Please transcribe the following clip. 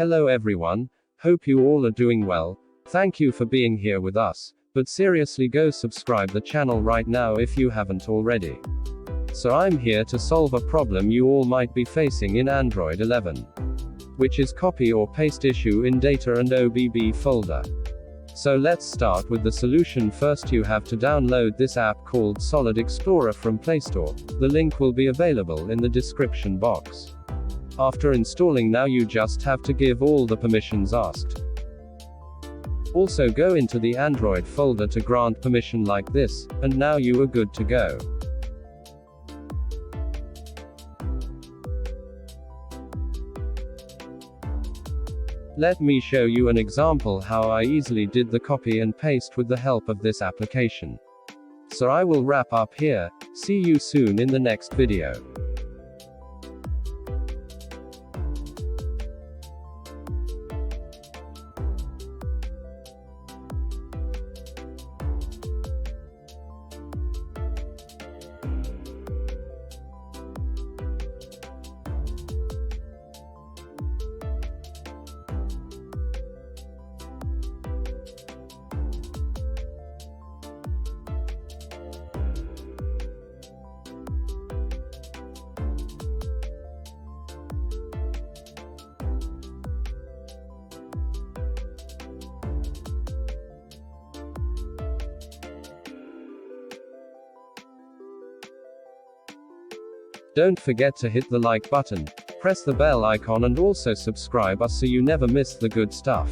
Hello everyone, hope you all are doing well. Thank you for being here with us, but seriously go subscribe the channel right now if you haven't already. So I'm here to solve a problem you all might be facing in Android 11, which is copy or paste issue in data and OBB folder. So let's start with the solution. First you have to download this app called Solid Explorer from Play Store. The link will be available in the description box. After installing, now you just have to give all the permissions asked. Also go into the Android folder to grant permission like this, and now you are good to go. Let me show you an example how I easily did the copy and paste with the help of this application. So I will wrap up here. See you soon in the next video. Don't forget to hit the like button, press the bell icon and also subscribe us so you never miss the good stuff.